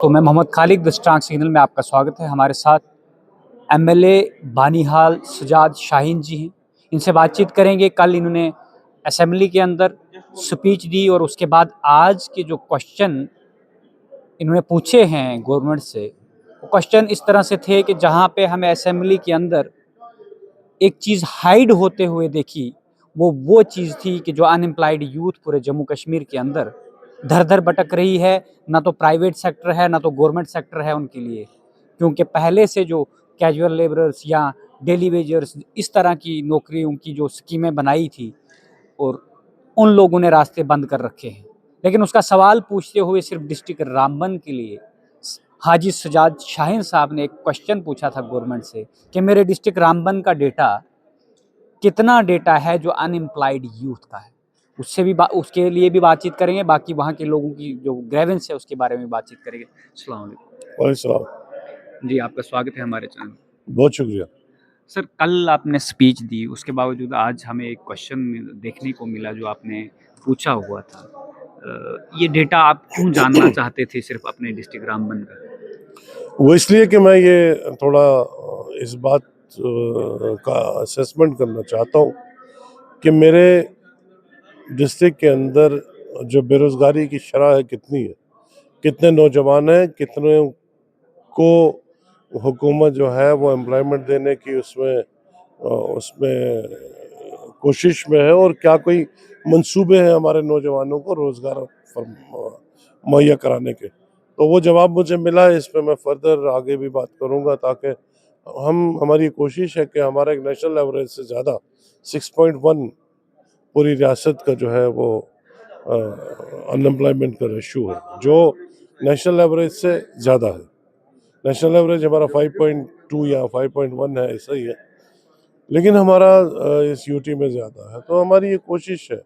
तो मैं Mohammad Khalid the strong signal में आपका स्वागत है। हमारे साथ एमएलए बानीहाल सजाद शाहीन जी हैं। इनसे बातचीत करेंगे। कल इन्होंने असेंबली के अंदर स्पीच दी और उसके बाद आज के जो क्वेश्चन इन्होंने पूछे हैं गवर्नमेंट से, वो क्वेश्चन इस तरह से थे कि जहाँ पे हमें असेंबली के अंदर एक चीज़ हाइड होते हुए देखी, वो चीज़ थी कि जो अनएम्प्लॉयड यूथ पूरे जम्मू कश्मीर के अंदर धर धर भटक रही है। ना तो प्राइवेट सेक्टर है, ना तो गवर्नमेंट सेक्टर है उनके लिए, क्योंकि पहले से जो कैजुअल लेबरर्स या डेली वेजर्स इस तरह की नौकरियों की जो स्कीमें बनाई थी, और उन लोगों ने रास्ते बंद कर रखे हैं। लेकिन उसका सवाल पूछते हुए सिर्फ डिस्ट्रिक्ट रामबन के लिए हाजी सजाद शाहीन साहब ने एक क्वेश्चन पूछा था गवर्नमेंट से कि मेरे डिस्ट्रिक्ट रामबन का डेटा कितना डेटा है जो अनएम्प्लॉयड यूथ का है। उसके लिए भी बातचीत करेंगे। बाकी वहाँ के लोगों की जो ग्रेवेंस है उसके बारे में बातचीत करेंगे। अस्सलाम वालेकुम। वालेकुम। जी, आपका स्वागत है हमारे चैनल। बहुत शुक्रिया। सर, कल आपने स्पीच दी, उसके बावजूद आज हमें एक क्वेश्चन देखने को मिला जो आपने पूछा हुआ था। ये डेटा आप क्यों जानना चाहते थे सिर्फ अपने डिस्ट्रिक्ट रामबन का? वो इसलिए कि मैं ये थोड़ा इस बात का असेसमेंट करना चाहता हूँ कि मेरे डिस्ट्रिक्ट के अंदर जो बेरोज़गारी की शरह है कितनी है, कितने नौजवान हैं, कितने को हुकूमत जो है वो एम्प्लॉयमेंट देने की उसमें कोशिश में है, और क्या कोई मंसूबे हैं हमारे नौजवानों को रोज़गार मुहैया कराने के। तो वो जवाब मुझे मिला है। इस पे मैं फर्दर आगे भी बात करूंगा, ताकि हमारी कोशिश है कि हमारा एक नेशनल एवरेज से ज़्यादा 6.1 पूरी रियासत का जो है वो अनएम्प्लॉयमेंट का रेशो है, जो नेशनल एवरेज से ज़्यादा है। नेशनल एवरेज हमारा 5.2 या 5.1 है, ऐसा ही है, लेकिन हमारा इस यूटी में ज़्यादा है। तो हमारी ये कोशिश है,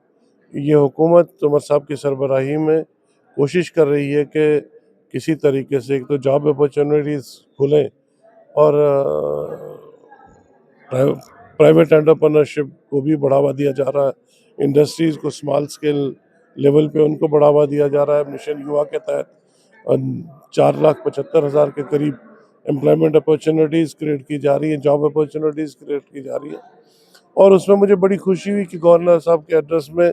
ये हुकूमत उमर साहब की सरबराही में कोशिश कर रही है कि किसी तरीके से एक तो जॉब अपॉर्चुनिटीज़ खुलें, और प्राइवेट एंटरप्रेन्योरशिप को भी बढ़ावा दिया जा रहा है। इंडस्ट्रीज़ को स्मॉल स्केल लेवल पे उनको बढ़ावा दिया जा रहा है। मिशन युवा के तहत 4,75,000 के करीब एम्प्लॉयमेंट अपॉर्चुनिटीज़ क्रिएट की जा रही है, जॉब अपॉर्चुनिटीज़ क्रिएट की जा रही है। और उसमें मुझे बड़ी खुशी हुई कि गवर्नर साहब के एड्रेस में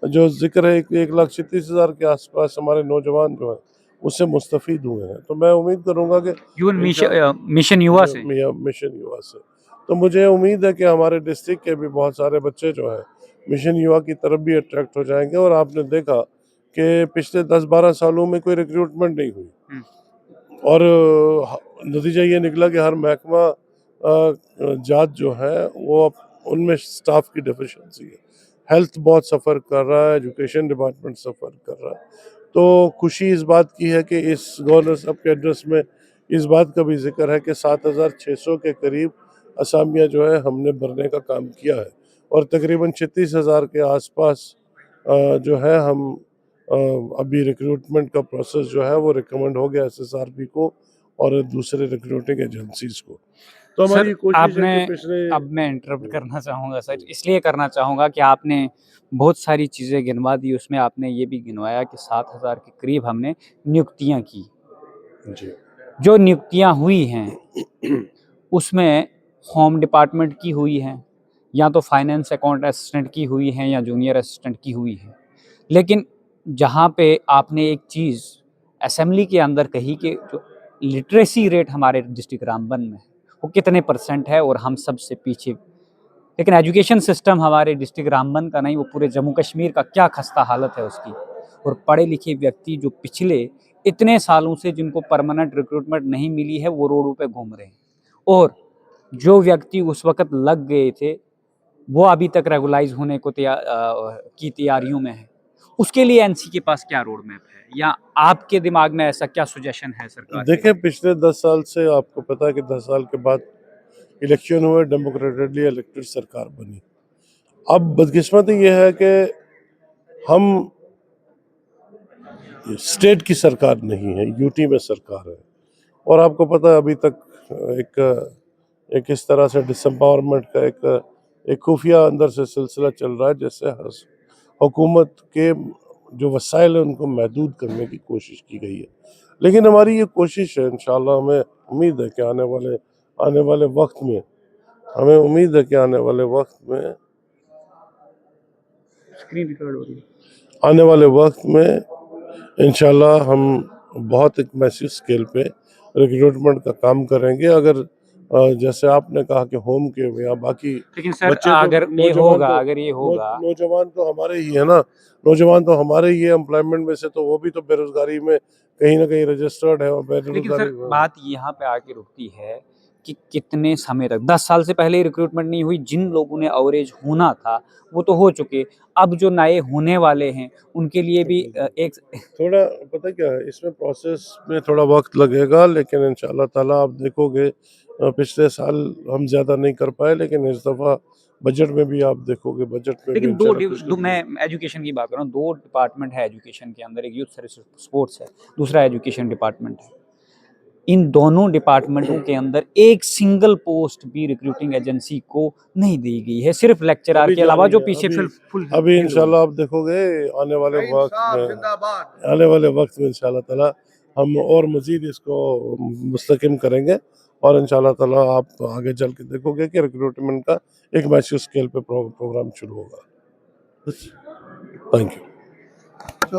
जो जिक्र है 1,36,000 के आसपास हमारे नौजवान जो है उससे मुस्तफ़ीद हुए हैं। तो मैं उम्मीद करूंगा कि यून मिशन युवा से। मिशन युवा से, तो मुझे उम्मीद है कि हमारे डिस्ट्रिक्ट के भी बहुत सारे बच्चे जो हैं मिशन युवा की तरफ भी अट्रैक्ट हो जाएंगे। और आपने देखा कि पिछले 10-12 सालों में कोई रिक्रूटमेंट नहीं हुई, और नतीजा ये निकला कि हर महकमा जात जो है वो उनमें स्टाफ की डेफिशिएंसी है। हेल्थ बहुत सफ़र कर रहा है, एजुकेशन डिपार्टमेंट सफ़र कर रहा है। तो खुशी इस बात की है कि इस गवर्नर साहब के एड्रेस में इस बात का भी जिक्र है कि 7,600 के करीब असामियाँ जो है हमने भरने का काम किया है, और तकरीबन 36,000 के आसपास जो है हम अभी रिक्रूटमेंट का प्रोसेस जो है वो रिकमेंड हो गया एसएसआरपी को और दूसरे रिक्रूटिंग एजेंसीज को। तो हमारी सर, कोशिश है आपने कि पिछले अब मैं इंटरप्ट करना चाहूँगा सर, इसलिए करना चाहूँगा कि आपने बहुत सारी चीज़ें गिनवा दी। उसमें आपने ये भी गिनवाया कि 7,000 के करीब हमने नियुक्तियाँ की। जी जो नियुक्तियाँ हुई हैं उसमें होम डिपार्टमेंट की हुई हैं, या तो फाइनेंस अकाउंट असिस्टेंट की हुई हैं, या जूनियर असिस्टेंट की हुई हैं। लेकिन जहाँ पे आपने एक चीज़ असेंबली के अंदर कही कि जो लिटरेसी रेट हमारे डिस्ट्रिक्ट रामबन में वो कितने परसेंट है और हम सबसे पीछे, लेकिन एजुकेशन सिस्टम हमारे डिस्ट्रिक्ट रामबन का नहीं, वो पूरे जम्मू कश्मीर का क्या खस्ता हालत है उसकी। और पढ़े लिखे व्यक्ति जो पिछले इतने सालों से जिनको परमानेंट रिक्रूटमेंट नहीं मिली है, वो रोडों पे घूम रहे हैं। और जो व्यक्ति उस वक़्त लग गए थे, वो अभी तक रेगुलाइज़ होने को की तैयारियों में है। उसके लिए एनसी के पास क्या रोड मैप है, या आपके दिमाग में ऐसा क्या सजेशन है सरकार के देखें, लिए? पिछले 10 साल से आपको पता है कि 10 साल के बाद इलेक्शन हुए, डेमोक्रेटिकली इलेक्टेड सरकार बनी। अब बदकिस्मती ये है कि हम स्टेट की सरकार नहीं है, यूटी में सरकार है। और आपको पता है अभी तक एक एक इस तरह से डिसम्पावरमेंट का एक खुफिया अंदर से सिलसिला चल रहा है, जैसे हुकूमत के जो वसाइल हैं उनको महदूद करने की कोशिश की गई है। लेकिन हमारी ये कोशिश है, इंशाल्लाह हमें उम्मीद है कि आने वाले वक्त में हमें उम्मीद है कि आने वाले वक्त में स्क्रीन रिकॉर्ड हो रही है। आने वाले वक्त में इंशाल्लाह हम बहुत एक मैसिव स्केल पे रिक्रूटमेंट का काम करेंगे। अगर जैसे आपने कहा कि होम के या बाकी लेकिन सर बच्चे तो अगर ये होगा, अगर ये होगा, नौजवान तो हमारे ही है ना, नौजवान तो हमारे ही है एम्प्लॉयमेंट में से, तो वो भी तो बेरोजगारी में कहीं ना कहीं रजिस्टर्ड है और लेकिन बेरोजगारी सर बात यहाँ पे आके रुकती है कि कितने समय तक, 10 साल से पहले रिक्रूटमेंट नहीं हुई, जिन लोगों ने अवरेज होना था वो तो हो चुके, अब जो नए होने वाले हैं उनके लिए भी एक थोड़ा पता क्या है, इसमें प्रोसेस में थोड़ा वक्त लगेगा, लेकिन इंशाल्लाह ताला आप देखोगे पिछले साल हम ज़्यादा नहीं कर पाए, लेकिन इस दफ़ा बजट में भी आप देखोगे, बजट में भी लेकिन इंशाल्लाह कुछ ना मैं एजुकेशन की बात कर रहा हूँ, 2 डिपार्टमेंट है एजुकेशन के अंदर, एक यूथ सर्विस स्पोर्ट्स है, दूसरा एजुकेशन डिपार्टमेंट है। इन दोनों डिपार्टमेंटों के अंदर एक सिंगल पोस्ट भी रिक्रूटिंग एजेंसी को नहीं दी गई है, सिर्फ लेक्चरार अभी के जा अलावा रही जो है, पीछे अभी फुल अभी इंशाल्लाह आप देखोगे आने वाले वक्त में इंशाल्लाह ताला हम और मज़ीद इसको मुस्तकिम करेंगे, और इंशाल्लाह ताला आप आगे चल के देखोगे कि रिक्रूटमेंट का एक मैसिव स्केल पे प्रोग्राम शुरू होगा। Thank you.